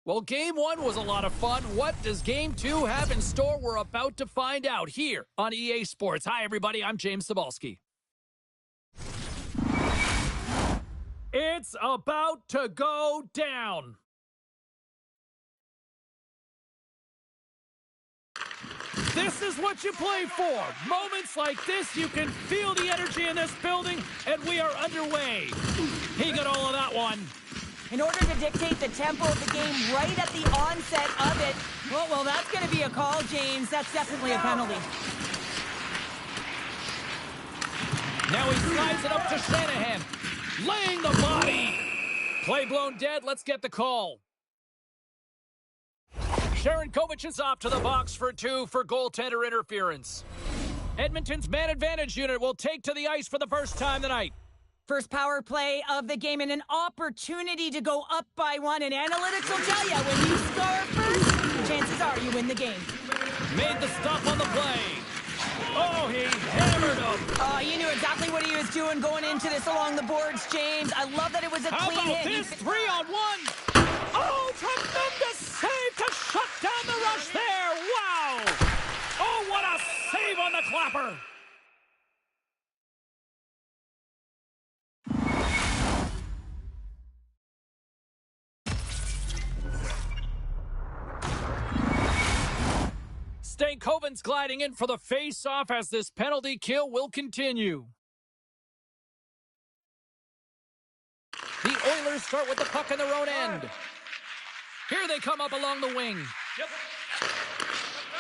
Well, game one was a lot of fun. What does game two have in store? We're about to find out here on EA Sports. Hi, everybody. I'm James Cebulski. It's about to go down. This is what you play for. Moments like this, you can feel the energy in this building, and we are underway. He got all of that one. In order to dictate the tempo of the game right at the onset of it, well, that's going to be a call, James. That's definitely a penalty. Now he slides it up to Shanahan, laying the body. Play blown dead. Let's get the call. Sharankovic is off to the box for two for goaltender interference. Edmonton's man advantage unit will take to the ice for the first time tonight. First power play of the game and an opportunity to go up by one. And analytics will tell you, when you score first, chances are you win the game. Made the stop on the play. Oh, he hammered him. Oh, he knew exactly what he was doing going into this along the boards, James. I love that it was a clean hit. How about this 3-on-1? Oh, tremendous save to shut down the rush there. Wow. Oh, what a save on the clapper. Stankoven's gliding in for the face-off as this penalty kill will continue. The Oilers start with the puck in their own end. Here they come up along the wing.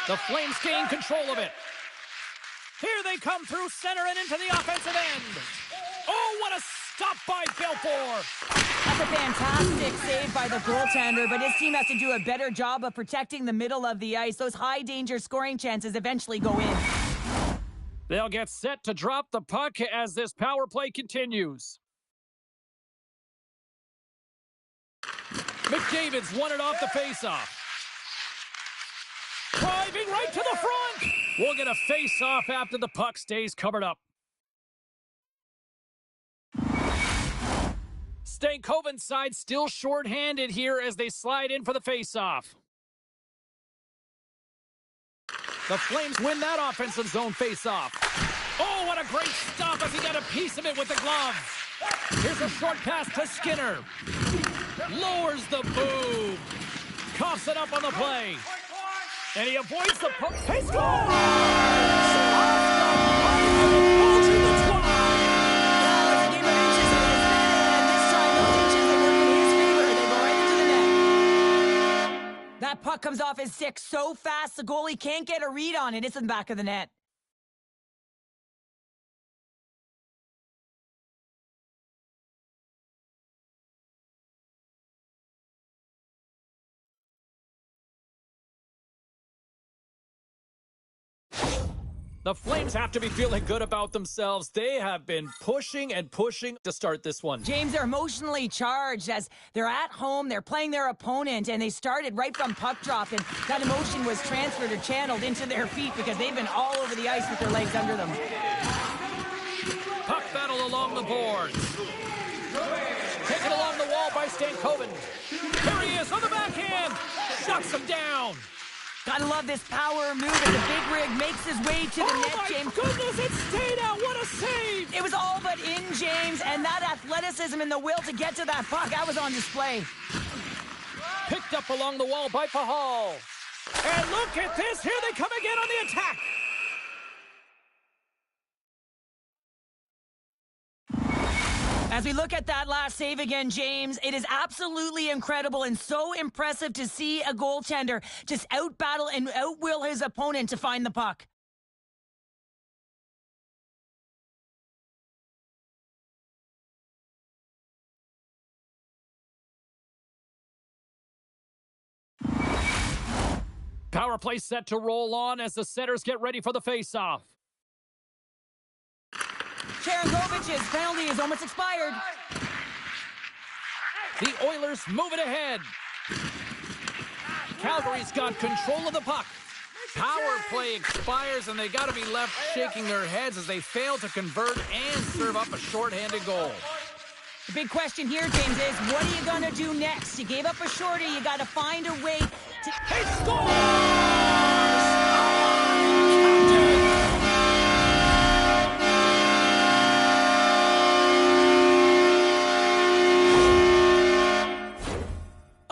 The Flames gain control of it. Here they come through center and into the offensive end. Oh, what a stop by Belfour. That's a fantastic save by the goaltender, but his team has to do a better job of protecting the middle of the ice. Those high-danger scoring chances eventually go in. They'll get set to drop the puck as this power play continues. McDavid's won it off the faceoff. Driving right to the front. We'll get a face-off after the puck stays covered up. Stankoven's side still short-handed here as they slide in for the face-off. The Flames win that offensive zone face-off. Oh, what a great stop as he got a piece of it with the glove. Here's a short pass to Skinner. Lowers the boom. Coughs it up on the play. And he avoids the puck. He scores! That puck comes off his stick so fast, the goalie can't get a read on it. It's in the back of the net. The Flames have to be feeling good about themselves. They have been pushing and pushing to start this one. James, they're emotionally charged as they're at home, they're playing their opponent, and they started right from puck drop, and that emotion was transferred or channeled into their feet because they've been all over the ice with their legs under them. Puck battle along the boards. Taken along the wall by Stankoven. Here he is on the backhand. Shuts him down. Gotta love this power move as the big rig makes his way to the net, James. Oh my goodness, it stayed out. What a save. It was all but in, James, and that athleticism and the will to get to that puck, that was on display. Picked up along the wall by Pahal. And look at this. Here they come again on the attack. As we look at that last save again, James, it is absolutely incredible and so impressive to see a goaltender just out-battle and out-will his opponent to find the puck. Power play set to roll on as the setters get ready for the face-off. Sharankovic's penalty is almost expired. The Oilers move it ahead. Calgary's got control of the puck. Power play expires, and they got to be left shaking their heads as they fail to convert and serve up a shorthanded goal. The big question here, James, is what are you going to do next? You gave up a shorty. You got to find a way to... He scores!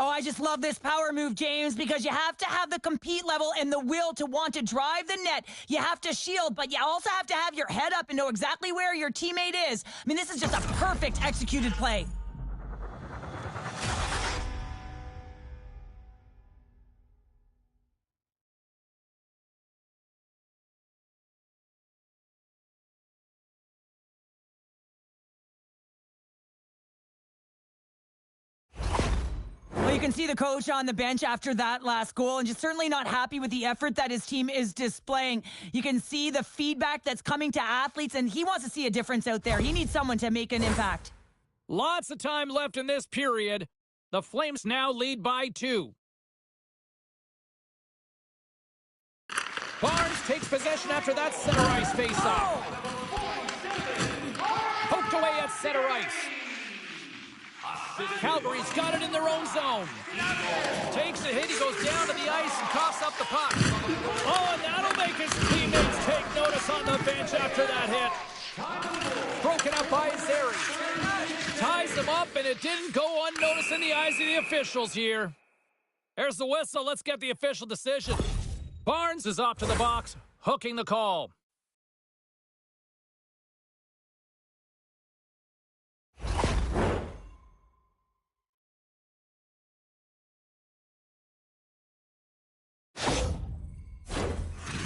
I just love this power move, James, because you have to have the compete level and the will to want to drive the net. You have to shield, but you also have to have your head up and know exactly where your teammate is. I mean, this is just a perfect executed play. You can see the coach on the bench after that last goal and just certainly not happy with the effort that his team is displaying. You can see the feedback that's coming to athletes, and he wants to see a difference out there. He needs someone to make an impact. Lots of time left in this period. The Flames now lead by 2. Barnes takes possession after that center ice faceoff. Poked away at center ice. Calgary's got it in their own zone. Takes the hit, he goes down to the ice and coughs up the puck. Oh, and that'll make his teammates take notice on the bench after that hit. Broken up by Zary. Ties them up, and it didn't go unnoticed in the eyes of the officials here. There's the whistle. Let's get the official decision. Barnes is off to the box, hooking the call.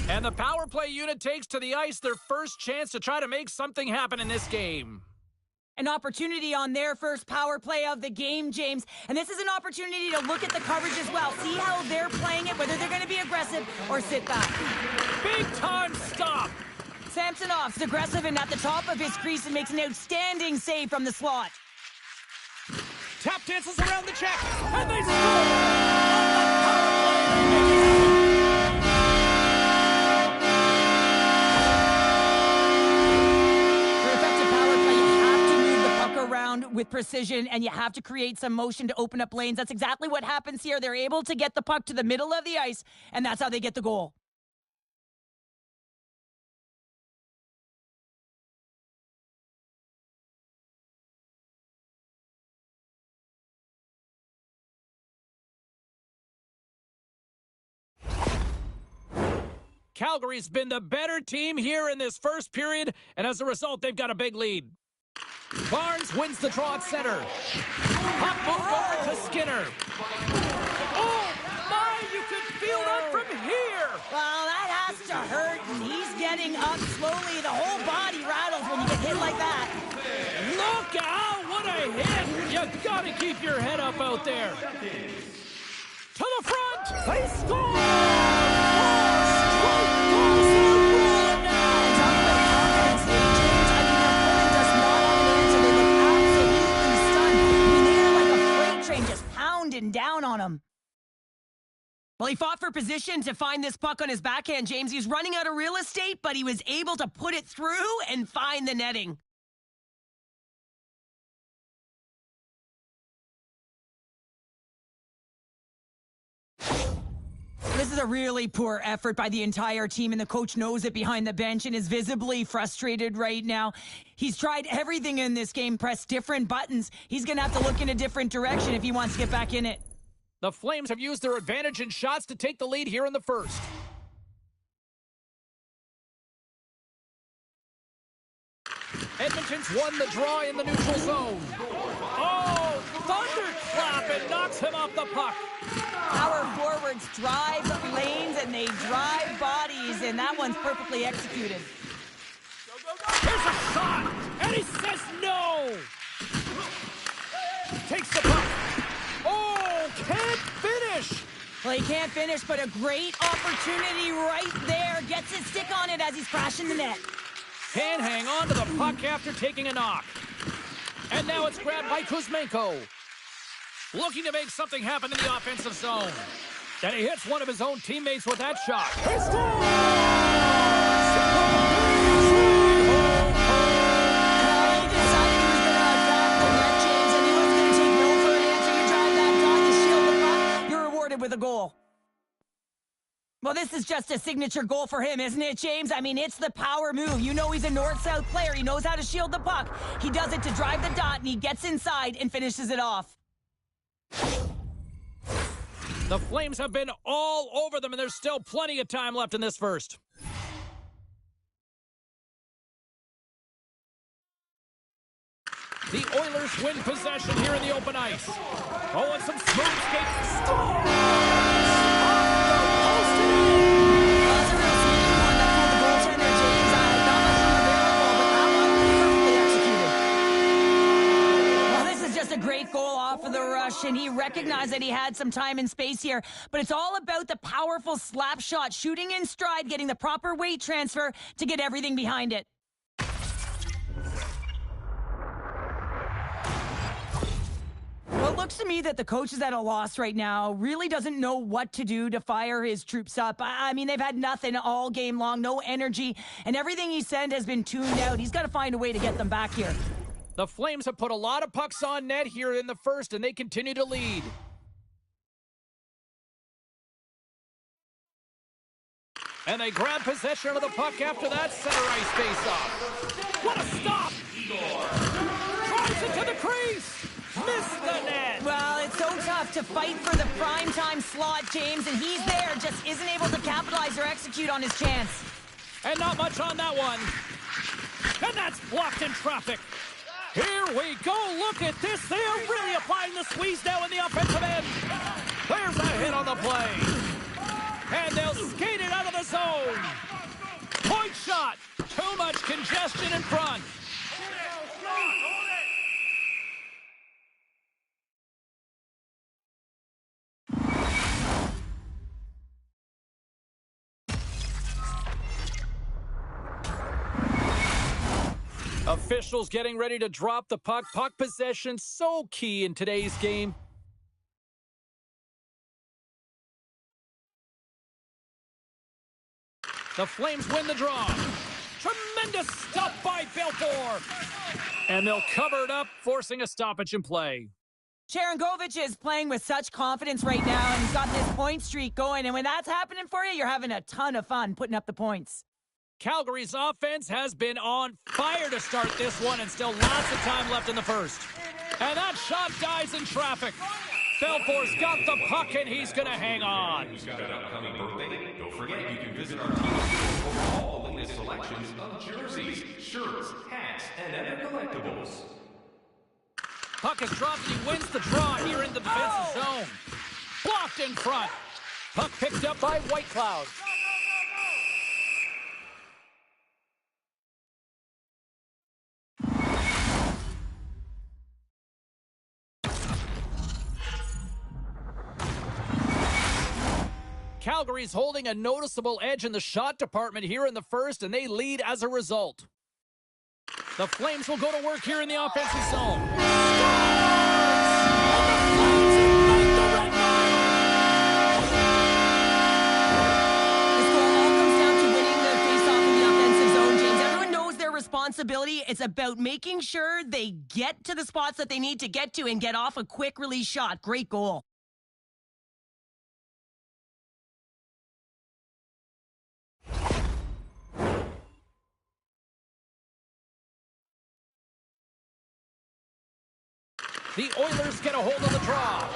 And the power play unit takes to the ice their first chance to try to make something happen in this game. An opportunity on their first power play of the game, James. And this is an opportunity to look at the coverage as well. See how they're playing it, whether they're going to be aggressive or sit back. Big time stop. Samsonov's aggressive and at the top of his crease and makes an outstanding save from the slot. Tap dances around the check, and they score! Around with precision, and you have to create some motion to open up lanes. That's exactly what happens here. They're able to get the puck to the middle of the ice, and that's how they get the goal. Calgary's been the better team here in this first period, and as a result, they've got a big lead. Barnes wins the draw at center. Puck moved over to Skinner. Oh, my, you could feel that from here. Well, that has to hurt, and he's getting up slowly. The whole body rattles when you get hit like that. Look out, what a hit. You got to keep your head up out there. To the front. They score! Down on him. Well, he fought for position to find this puck on his backhand, James. He was running out of real estate, but he was able to put it through and find the netting. This is a really poor effort by the entire team, and the coach knows it behind the bench and is visibly frustrated right now. He's tried everything in this game, pressed different buttons. He's going to have to look in a different direction if he wants to get back in it. The Flames have used their advantage in shots to take the lead here in the first. Edmonton's won the draw in the neutral zone. Oh, thunderclap, and knocks him off the puck. Power forwards drive lanes and they drive bodies, and that one's perfectly executed. Here's a shot, and he says no. Takes the puck. Oh, can't finish. Well, he can't finish, but a great opportunity right there. Gets his stick on it as he's crashing the net. Can hang on to the puck after taking a knock. And now it's grabbed by Kuzmenko. Looking to make something happen in the offensive zone. And he hits one of his own teammates with that shot. He He decided he was going to attack the net, the goal. Well, this is just a signature goal for him, isn't it, James? I mean, it's the power move. You know he's a north-south player. He knows how to shield the puck. He does it to drive the dot, and he gets inside and finishes it off. The Flames have been all over them, and there's still plenty of time left in this first. The Oilers win possession here in the open ice. Oh, and some smooth skating. A great goal off of the rush, and he recognized that he had some time and space here, but it's all about the powerful slap shot, shooting in stride, getting the proper weight transfer to get everything behind it. Well, it looks to me that the coach is at a loss right now, really doesn't know what to do to fire his troops up. I mean, they've had nothing all game long, no energy, and everything he sent has been tuned out. He's got to find a way to get them back here. The Flames have put a lot of pucks on net here in the first, and they continue to lead. And they grab possession of the puck after that center ice face-off. What a stop! Drives it to the crease! Missed the net! Well, it's so tough to fight for the primetime slot, James, and he's there, just isn't able to capitalize or execute on his chance. And not much on that one. And that's blocked in traffic. Here we go. Look at this. They are really applying the squeeze now in the offensive end. There's a hit on the play. And they'll skate it out of the zone. Point shot. Too much congestion in front. Officials getting ready to drop the puck. Puck possession so key in today's game. The Flames win the draw. Tremendous stop by Belfour. And they'll cover it up, forcing a stoppage in play. Sharangovich is playing with such confidence right now, and he's got this point streak going. And when that's happening for you, you're having a ton of fun putting up the points. Calgary's offense has been on fire to start this one, and still lots of time left in the first. And that shot dies in traffic. Belfour's got the puck, and he's going to hang on. Who's got an upcoming birthday? Don't forget you can visit our team store for all the latest selections of jerseys, shirts, hats, and other collectibles. Puck is dropped, and he wins the draw here in the defensive zone. Blocked in front. Puck picked up by Whitecloud. Calgary's holding a noticeable edge in the shot department here in the first, and they lead as a result. The Flames will go to work here in the offensive zone. This goal all comes down to winning the face-off in the offensive zone, James. Everyone knows their responsibility. It's about making sure they get to the spots that they need to get to and get off a quick release shot. Great goal. The Oilers get a hold of the draw.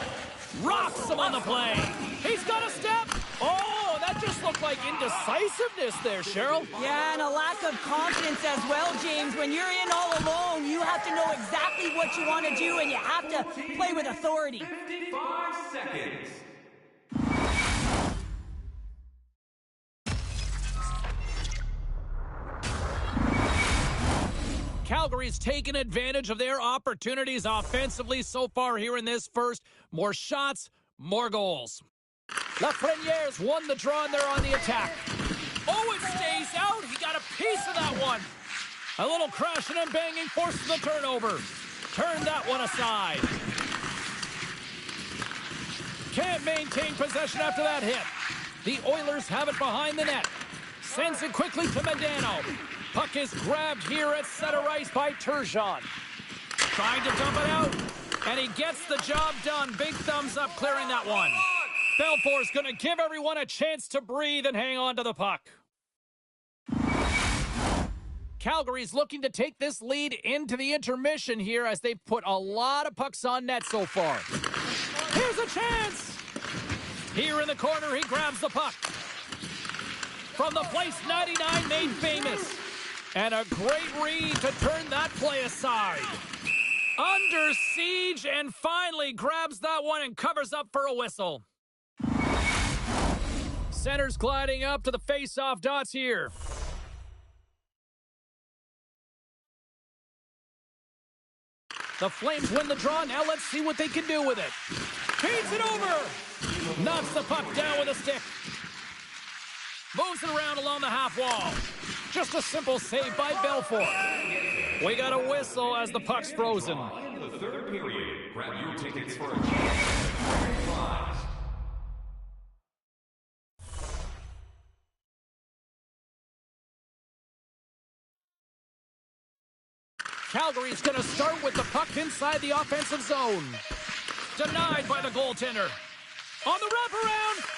Rocks him on the play. He's got a step. Oh, that just looked like indecisiveness there, Cheryl. Yeah, and a lack of confidence as well, James. When you're in all alone, you have to know exactly what you want to do, and you have to play with authority. 55 seconds. Calgary's taken advantage of their opportunities offensively so far here in this first. More shots, more goals. Lafreniere's won the draw, and they're on the attack. Oh, it stays out. He got a piece of that one. A little crashing and banging forces the turnover. Turn that one aside. Can't maintain possession after that hit. The Oilers have it behind the net. Sends it quickly to Medano. Puck is grabbed here at center ice by Turgeon. Trying to dump it out, and he gets the job done. Big thumbs up clearing that one. Belfour's going to give everyone a chance to breathe and hang on to the puck. Calgary's looking to take this lead into the intermission here as they've put a lot of pucks on net so far. Here's a chance! Here in the corner, he grabs the puck. From the place 99 made famous. And a great read to turn that play aside. Under siege and finally grabs that one and covers up for a whistle. Center's gliding up to the face-off dots here. The Flames win the draw. Now let's see what they can do with it. Feeds it over. Knocks the puck down with a stick. Moves it around along the half wall. Just a simple save by Belfour. We got a whistle as the puck's frozen. In the third period, grab your tickets for a chance at grand prize. Calgary's going to start with the puck inside the offensive zone. Denied by the goaltender. On the wraparound.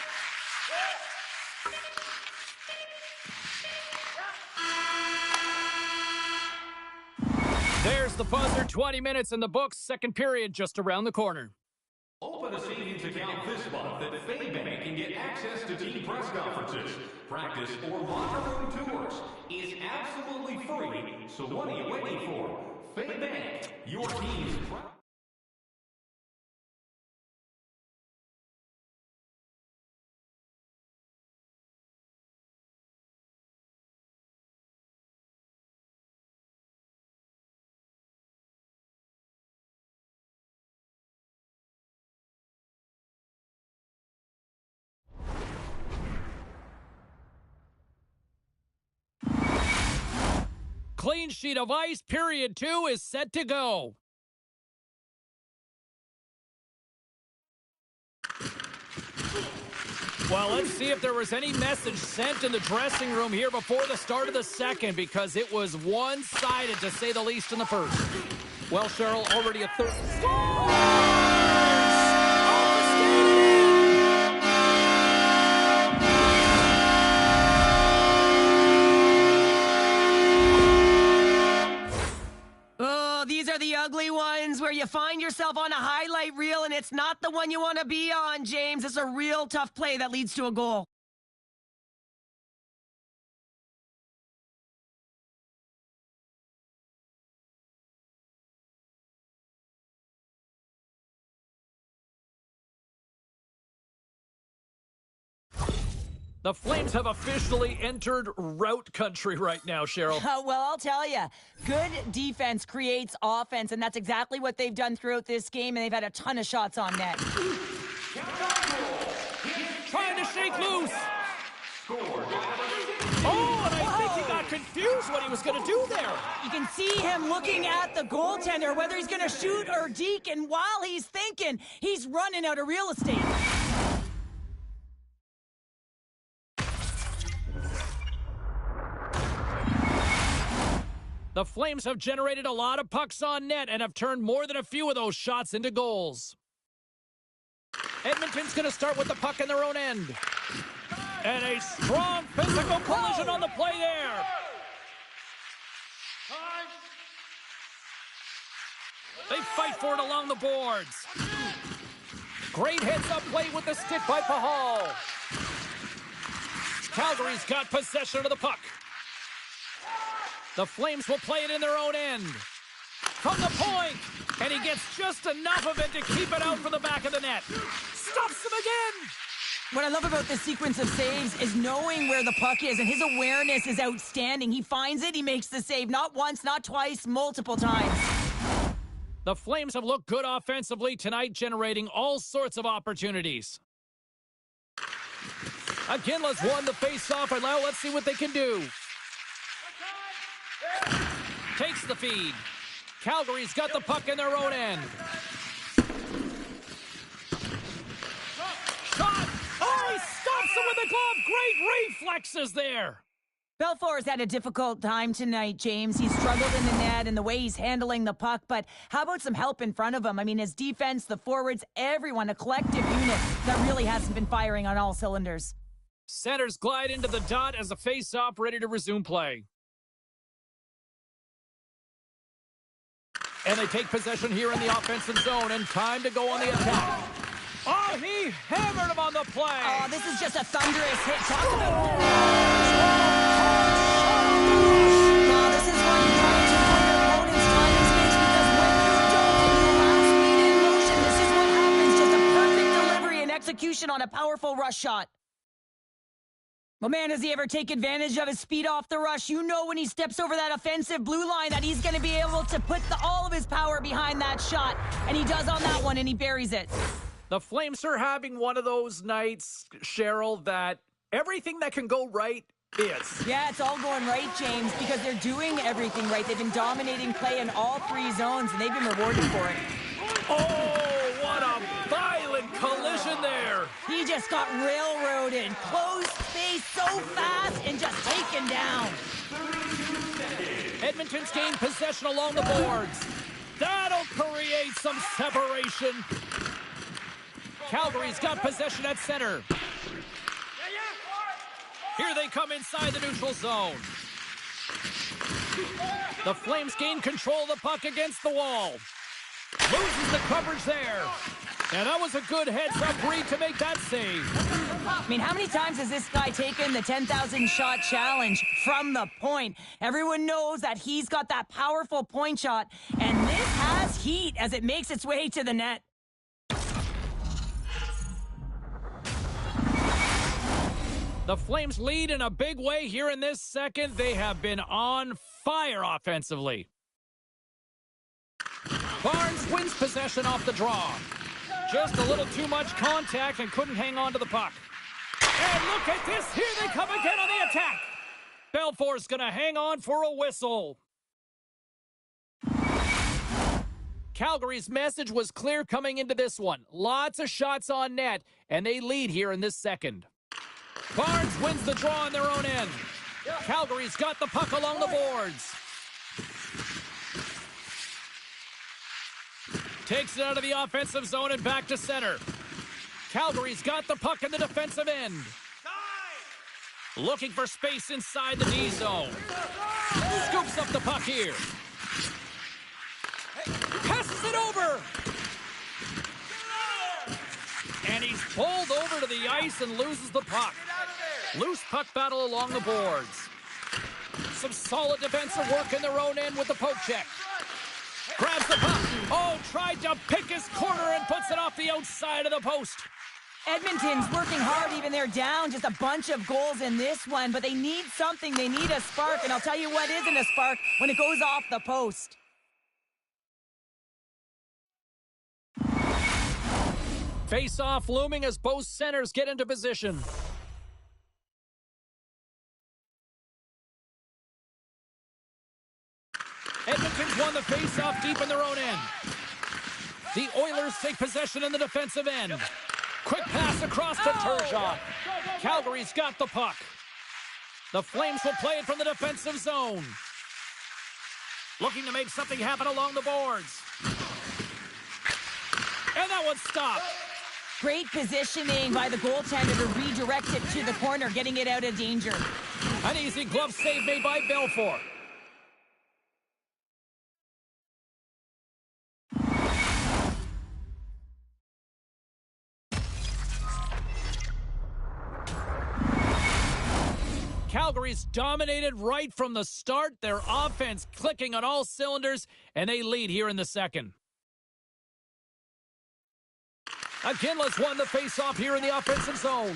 There's the buzzer. 20 minutes in the books. Second period just around the corner. Open a savings account this month at FayBank and get access to team press conferences, practice, or locker room tours. Is absolutely free, so what are you waiting for? FayBank, your team's Clean sheet of ice. Period 2 is set to go. Well, let's see if there was any message sent in the dressing room here before the start of the second, because it was one-sided, to say the least, in the first. Well, Cheryl, already a third. These are the ugly ones where you find yourself on a highlight reel and it's not the one you want to be on, James. It's a real tough play that leads to a goal. The Flames have officially entered rout country right now, Cheryl. Well, I'll tell you, good defense creates offense, and that's exactly what they've done throughout this game, and they've had a ton of shots on net. Trying to shake loose. Oh, and I think he got confused what he was going to do there. You can see him looking at the goaltender, whether he's going to shoot or deke, and while he's thinking, he's running out of real estate. The Flames have generated a lot of pucks on net and have turned more than a few of those shots into goals. Edmonton's going to start with the puck in their own end. And a strong physical collision on the play there. They fight for it along the boards. Great heads-up play with the stick by Pahal. Calgary's got possession of the puck. The Flames will play it in their own end. From the point, and he gets just enough of it to keep it out for the back of the net. Stops him again. What I love about this sequence of saves is knowing where the puck is, and his awareness is outstanding. He finds it, he makes the save, not once, not twice, multiple times. The Flames have looked good offensively tonight, generating all sorts of opportunities. Aginla's won the face-off, and now let's see what they can do. Takes the feed. Calgary's got the puck in their own end. Shot! Oh, he stops him with a glove! Great reflexes there! Belfour's had a difficult time tonight, James. He's struggled in the net and the way he's handling the puck, but how about some help in front of him? I mean, his defense, the forwards, everyone, a collective unit that really hasn't been firing on all cylinders. Centers glide into the dot as the face-off ready to resume play. And they take possession here in the offensive zone, and time to go on the attack. Oh, he hammered him on the play. Oh, this is just a thunderous hit. Talk about... Oh, this is why you try to put your opponent's time and space, because when you don't and you allow speed in motion, this is what happens. Just a perfect delivery and execution on a powerful rush shot. Well, man, does he ever take advantage of his speed off the rush? You know when he steps over that offensive blue line that he's going to be able to put all of his power behind that shot. And he does on that one, and he buries it. The Flames are having one of those nights, Cheryl, that everything that can go right is. Yeah, it's all going right, James, because they're doing everything right. They've been dominating play in all three zones, and they've been rewarded for it. Oh, what a violent collision there. He just got railroaded. Closed space so fast and just taken down. Edmonton's gained possession along the boards. That'll create some separation. Calgary's got possession at center. Here they come inside the neutral zone. The Flames gain control of the puck against the wall. Loses the coverage there. And that was a good heads-up read to make that save. I mean, how many times has this guy taken the 10,000-shot challenge from the point? Everyone knows that he's got that powerful point shot, and this has heat as it makes its way to the net. The Flames lead in a big way here in this second. They have been on fire offensively. Barnes wins possession off the draw. Just a little too much contact and couldn't hang on to the puck. And look at this. Here they come again on the attack. Belfour's going to hang on for a whistle. Calgary's message was clear coming into this one. Lots of shots on net, and they lead here in this second. Barnes wins the draw on their own end. Calgary's got the puck along the boards. Takes it out of the offensive zone and back to center. Calgary's got the puck in the defensive end. Looking for space inside the D zone. Scoops up the puck here. Passes it over. And he's pulled over to the ice and loses the puck. Loose puck battle along the boards. Some solid defensive work in their own end with the poke check. Grabs the puck. Oh, tried to pick his corner and puts it off the outside of the post. Edmonton's working hard even they're down. Just a bunch of goals in this one, but they need something. They need a spark, and I'll tell you what isn't a spark when it goes off the post. Face-off looming as both centers get into position. Edmonton's won the face-off deep in their own end. The Oilers take possession in the defensive end. Quick pass across to Turgeon. Calgary's got the puck. The Flames will play it from the defensive zone. Looking to make something happen along the boards. And that one's stopped. Great positioning by the goaltender to redirect it to the corner, getting it out of danger. An easy glove save made by Belfour. Calgary's dominated right from the start. Their offense clicking on all cylinders, and they lead here in the second. Aginla's won the face-off here in the offensive zone.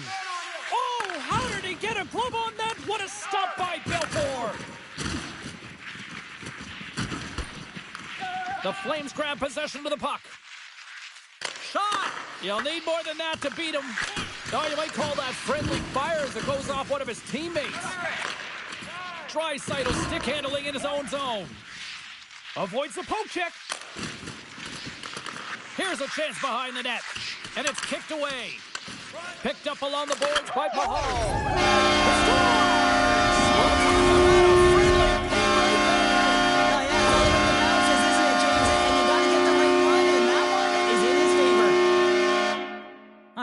Oh, how did he get a glove on that? What a stop by Belfour. The Flames grab possession of the puck. Shot! You'll need more than that to beat him. Oh, you might call that friendly fire as it goes off one of his teammates. Draisaitl stick handling in his own zone. Avoids the poke check. Here's a chance behind the net. And it's kicked away. Picked up along the boards by Pahal.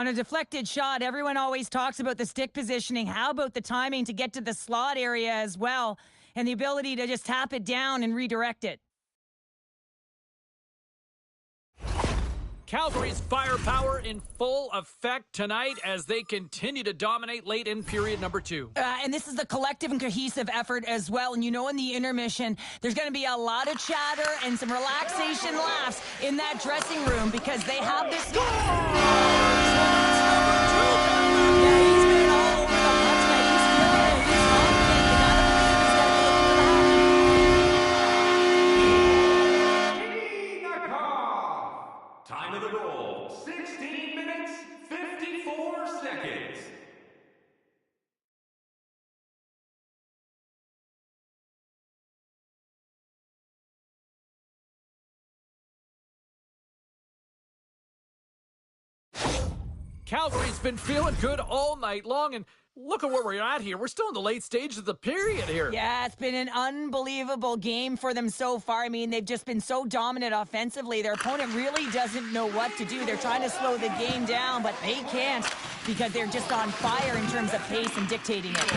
On a deflected shot, everyone always talks about the stick positioning. How about the timing to get to the slot area as well, and the ability to just tap it down and redirect it? Calgary's firepower in full effect tonight as they continue to dominate late in period number 2. And this is a collective and cohesive effort as well. And you know, in the intermission, there's going to be a lot of chatter and some relaxation laughs in that dressing room because they have this. Yeah, he's been all over the puck tonight. He's feeling it. He's confident. You gotta believe he's got to look Time of the goal, 16 minutes, 54 seconds. Calgary's been feeling good all night long, and look at where we're at here. We're still in the late stages of the period here. Yeah, it's been an unbelievable game for them so far. I mean, they've just been so dominant offensively. Their opponent really doesn't know what to do. They're trying to slow the game down, but they can't because they're just on fire in terms of pace and dictating it.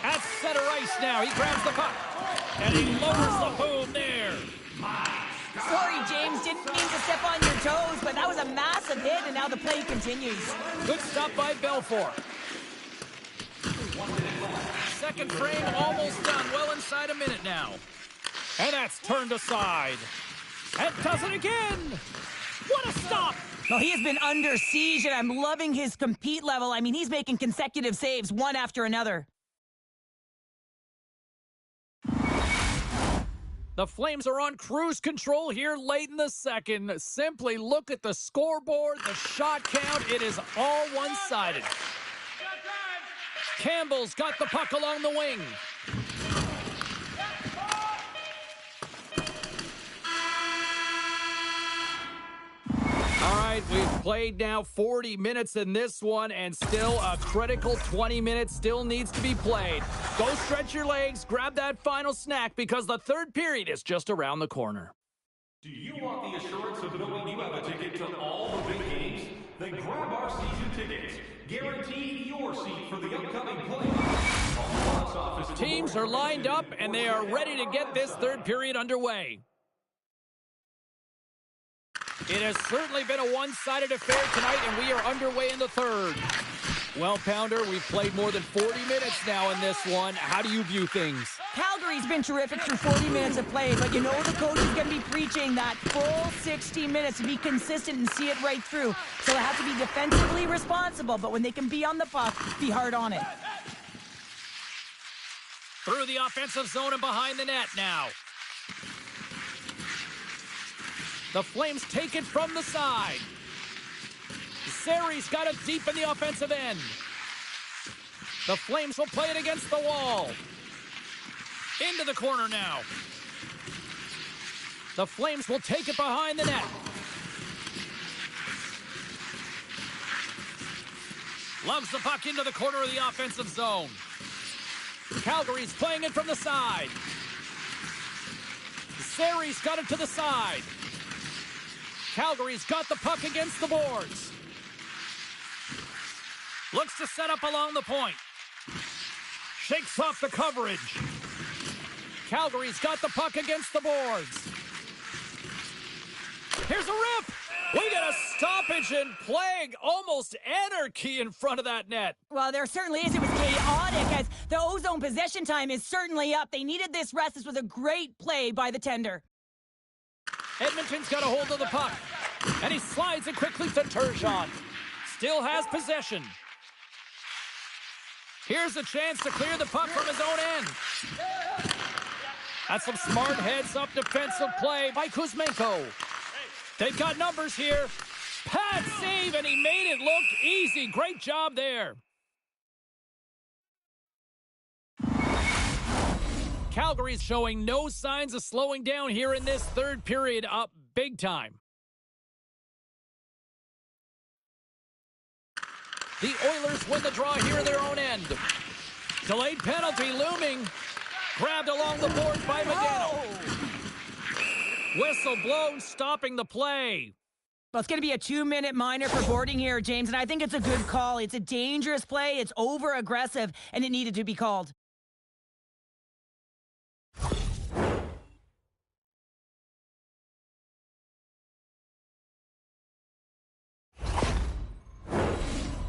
At center ice now. He grabs the puck, and he lowers the boom there. Sorry, James, didn't mean to step on your toes, but that was a massive hit, and now the play continues. Good stop by Belfour. Second frame almost done, well inside a minute now. And that's turned aside. And does it again. What a stop. Well, he has been under siege, and I'm loving his compete level. I mean, he's making consecutive saves, one after another. The Flames are on cruise control here late in the second. Simply look at the scoreboard, the shot count. It is all one-sided. Campbell's got the puck along the wing. All right, we've played now 40 minutes in this one, and still a critical 20 minutes still needs to be played. Go stretch your legs, grab that final snack, because the third period is just around the corner. Do you want the assurance of knowing you have a ticket to all the big games? Then grab our season tickets. Guarantee your seat for the upcoming playoffs. Teams are lined up, and they are ready to get this third period underway. It has certainly been a one-sided affair tonight, and we are underway in the third. Well, Pounder, we've played more than 40 minutes now in this one. How do you view things? Calgary's been terrific through 40 minutes of play, but you know the coach is going to be preaching that full 60 minutes to be consistent and see it right through. So they have to be defensively responsible, but when they can be on the puck, be hard on it. Through the offensive zone and behind the net now. The Flames take it from the side. Sari's got it deep in the offensive end. The Flames will play it against the wall. Into the corner now. The Flames will take it behind the net. Lugs the puck into the corner of the offensive zone. Calgary's playing it from the side. Sari's got it to the side. Calgary's got the puck against the boards. Looks to set up along the point. Shakes off the coverage. Calgary's got the puck against the boards. Here's a rip. We got a stoppage in play. Almost anarchy in front of that net. Well, there certainly is. It was chaotic as the ozone possession time is certainly up. They needed this rest. This was a great play by the tender. Edmonton's got a hold of the puck, and he slides it quickly to Turgeon. Still has possession. Here's a chance to clear the puck from his own end. That's some smart heads-up defensive play by Kuzmenko. They've got numbers here. Pad save, and he made it look easy. Great job there. Calgary's showing no signs of slowing down here in this third period, up big time. The Oilers win the draw here in their own end. Delayed penalty looming. Grabbed along the boards by Medano. Whistle blown, stopping the play. Well, it's going to be a 2-minute minor for boarding here, James, and I think it's a good call. It's a dangerous play, it's over-aggressive, and it needed to be called.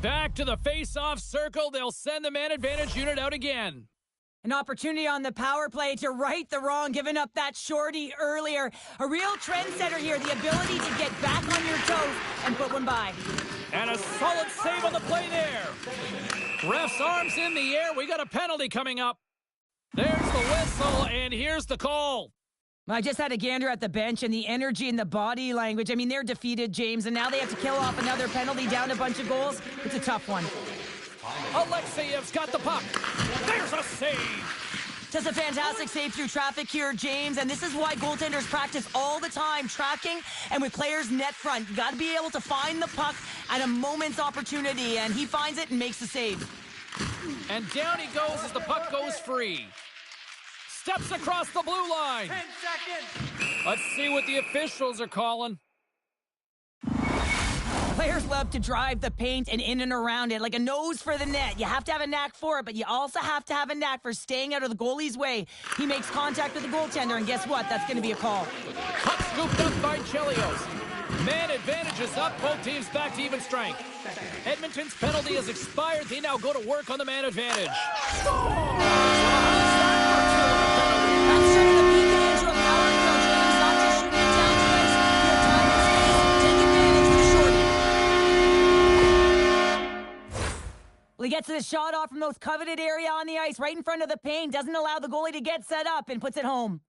Back to the face-off circle. They'll send the man advantage unit out again. An opportunity on the power play to right the wrong, giving up that shorty earlier. A real trendsetter here, the ability to get back on your toes and put one by. And a solid save on the play there. Ref's arms in the air. We got a penalty coming up. There's the whistle, and here's the call. I just had a gander at the bench and the energy and the body language. I mean, they're defeated, James, and now they have to kill off another penalty, down a bunch of goals. It's a tough one. Alexeyev's got the puck. There's a save. Just a fantastic save through traffic here, James, and this is why goaltenders practice all the time, tracking and with players net front. You got to be able to find the puck at a moment's opportunity, and he finds it and makes the save. And down he goes as the puck goes free. Steps across the blue line. 10 seconds. Let's see what the officials are calling. Players love to drive the paint and in and around it like a nose for the net. You have to have a knack for it, but you also have to have a knack for staying out of the goalie's way. He makes contact with the goaltender, and guess what? That's going to be a call. Puck scooped up by Chelios. Man advantage is up. Both teams back to even strength. Edmonton's penalty has expired. They now go to work on the man advantage. That's turning the PK into a power kill, James. Not just shooting it down the ice. You have time and space. Take advantage of the shorty. Well, he gets the shot off from those coveted area on the ice, right in front of the paint. Doesn't allow the goalie to get set up and puts it home.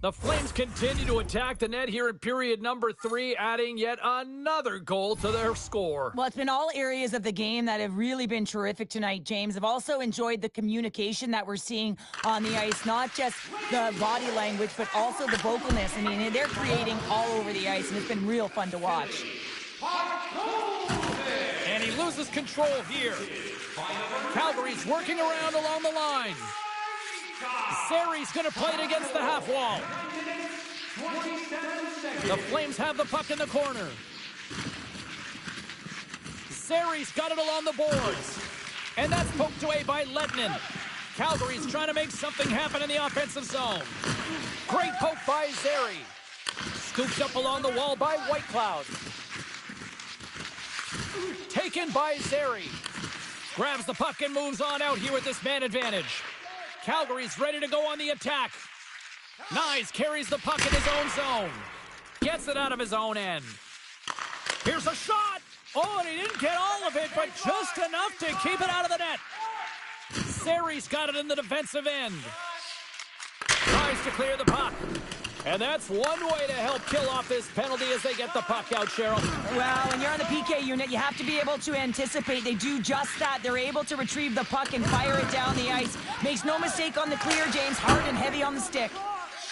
The Flames continue to attack the net here in period number 3, adding yet another goal to their score. Well, it's been all areas of the game that have really been terrific tonight, James. I've also enjoyed the communication that we're seeing on the ice, not just the body language, but also the vocalness. I mean, they're creating all over the ice, and it's been real fun to watch. And he loses control here. Calgary's working around along the line. Sari's going to play it against the half wall. The Flames have the puck in the corner. Sari's got it along the boards. And that's poked away by Letnin. Calgary's trying to make something happen in the offensive zone. Great poke by Zary. Scooped up along the wall by Whitecloud. Taken by Zary. Grabs the puck and moves on out here with this man advantage. Calgary's ready to go on the attack. Nyes carries the puck in his own zone. Gets it out of his own end. Here's a shot. Oh, and he didn't get all of it, but just enough to keep it out of the net. Sari's got it in the defensive end. Tries to clear the puck. And that's one way to help kill off this penalty as they get the puck out, Cheryl. Well, when you're on the PK unit, you have to be able to anticipate. They do just that. They're able to retrieve the puck and fire it down the ice. Makes no mistake on the clear, James. Hard and heavy on the stick.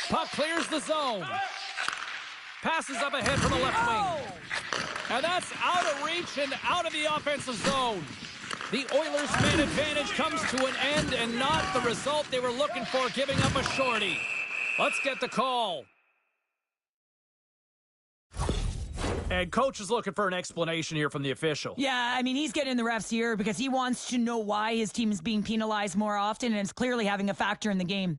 Puck clears the zone. Passes up ahead from the left wing. And that's out of reach and out of the offensive zone. The Oilers' man advantage comes to an end and not the result they were looking for, giving up a shorty. Let's get the call. And coach is looking for an explanation here from the official. Yeah, I mean, he's getting the refs here because he wants to know why his team is being penalized more often, and it's clearly having a factor in the game.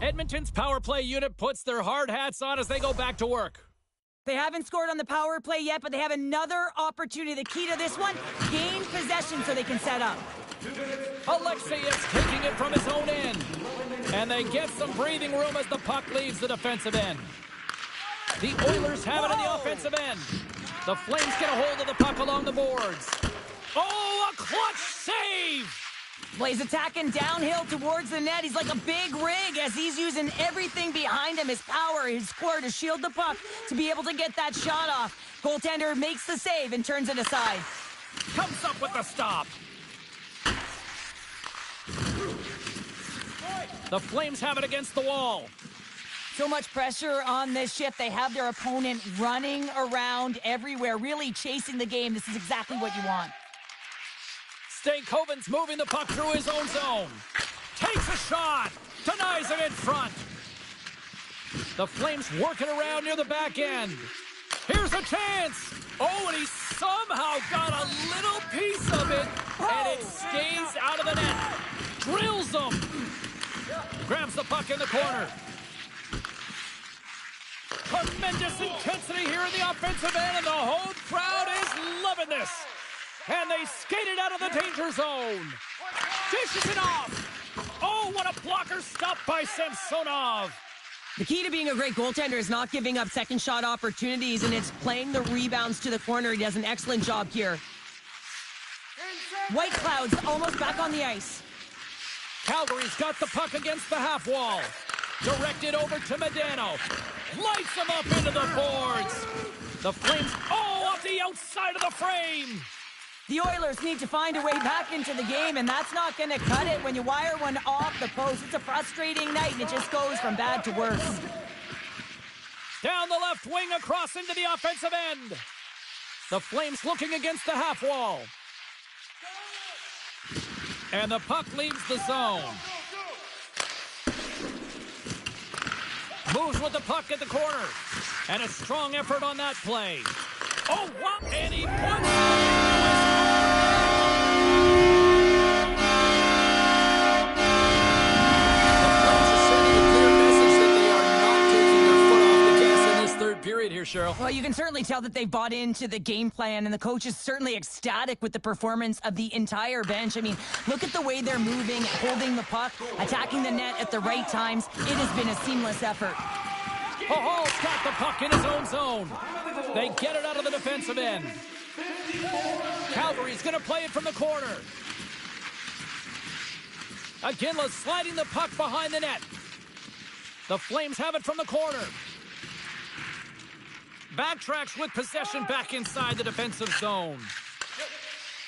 Edmonton's power play unit puts their hard hats on as they go back to work. They haven't scored on the power play yet, but they have another opportunity. The key to this one, gain possession so they can set up. Alexeyev's taking it from his own end. And they get some breathing room as the puck leaves the defensive end. The Oilers have it in the offensive end. The Flames get a hold of the puck along the boards. Oh, a clutch save! Well, he's attacking downhill towards the net. He's like a big rig as he's using everything behind him, his power, his score to shield the puck to be able to get that shot off. Goaltender makes the save and turns it aside. Comes up with the stop. The Flames have it against the wall. So much pressure on this shift. They have their opponent running around everywhere, really chasing the game. This is exactly what you want. Stankoven's moving the puck through his own zone. Takes a shot. Denies it in front. The Flames working around near the back end. Here's a chance. Oh, and he somehow got a little piece of it, and it stays out of the net. Drills him. Grabs the puck in the corner. Tremendous intensity here in the offensive end, and the whole crowd is loving this. And they skated out of the danger zone. Dishes it off. Oh, what a blocker stop by Samsonov. The key to being a great goaltender is not giving up second shot opportunities, and it's playing the rebounds to the corner. He does an excellent job here. White Clouds almost back on the ice. Calgary's got the puck against the half wall. Directed over to Medano. Lights him up into the boards. The Flames, off the outside of the frame. The Oilers need to find a way back into the game, and that's not going to cut it when you wire one off the post. It's a frustrating night, and it just goes from bad to worse. Down the left wing across into the offensive end. The Flames looking against the half wall. And the puck leaves the zone. Moves with the puck at the corner. And a strong effort on that play. Oh, what? And he puts period here, Cheryl. Well, you can certainly tell that they've bought into the game plan, and the coach is certainly ecstatic with the performance of the entire bench. I mean, look at the way they're moving, holding the puck, attacking the net at the right times. It has been a seamless effort. Hall's got the puck in his own zone. They get it out of the defensive end. Calgary's going to play it from the corner. Aginla sliding the puck behind the net. The Flames have it from the corner. Backtracks with possession back inside the defensive zone.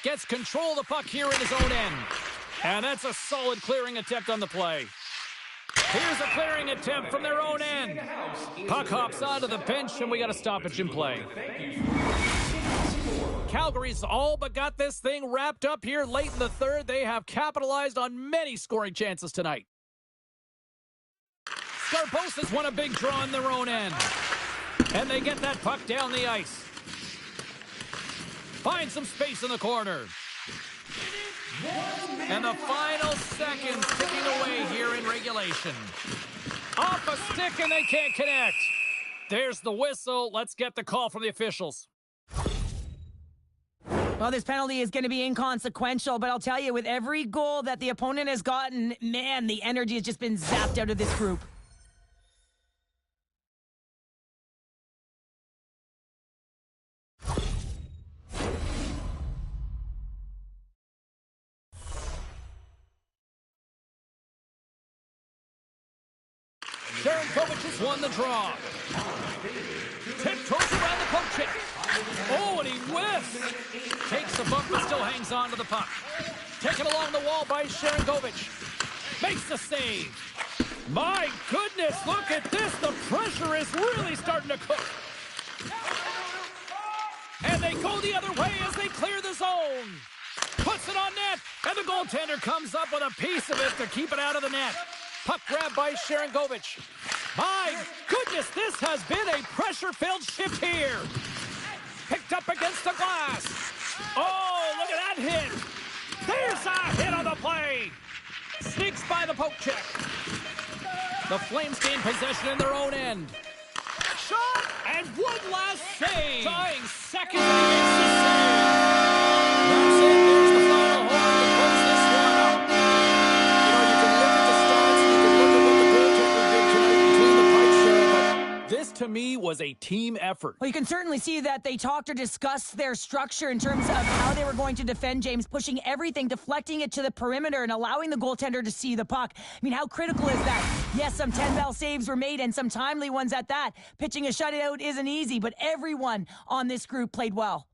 Gets control of the puck here in his own end. And that's a solid clearing attempt on the play. Here's a clearing attempt from their own end. Puck hops onto the bench, and we got a stoppage in play. Calgary's all but got this thing wrapped up here late in the third. They have capitalized on many scoring chances tonight. Scarbosa's won a big draw in their own end. And they get that puck down the ice. Find some space in the corner. And the final seconds ticking away here in regulation. Off a stick and they can't connect. There's the whistle. Let's get the call from the officials. Well, this penalty is going to be inconsequential, but I'll tell you, with every goal that the opponent has gotten, man, the energy has just been zapped out of this group. Sharangovich has won the draw. Tiptoes around the poke check. Oh, and he whiffs. Takes the bump but still hangs on to the puck. Taken along the wall by Sharangovich. Makes the save. My goodness, look at this. The pressure is really starting to cook. And they go the other way as they clear the zone. Puts it on net. And the goaltender comes up with a piece of it to keep it out of the net. Puck grab by Sharangovich. My goodness, this has been a pressure-filled shift here. Picked up against the glass. Oh, look at that hit. There's a hit on the play. Sneaks by the poke check. The Flames gain possession in their own end. Shot, and one last save. Tying second, and he makes the save. That's it. There's the final horn to close this one out. You know, you can look at the stats, you can look at what the goaltender did tonight between the pipes, Cheryl, but this to me was was a team effort. Well, you can certainly see that they talked or discussed their structure in terms of how they were going to defend James, pushing everything, deflecting it to the perimeter, and allowing the goaltender to see the puck. I mean, how critical is that? Yes, some 10-bell saves were made, and some timely ones at that. Pitching a shutout isn't easy, but everyone on this group played well.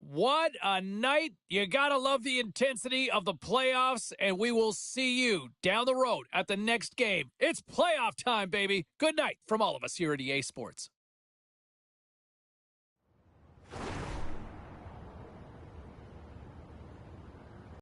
What a night. You gotta love the intensity of the playoffs, and we will see you down the road at the next game. It's playoff time, baby. Good night from all of us here at EA Sports.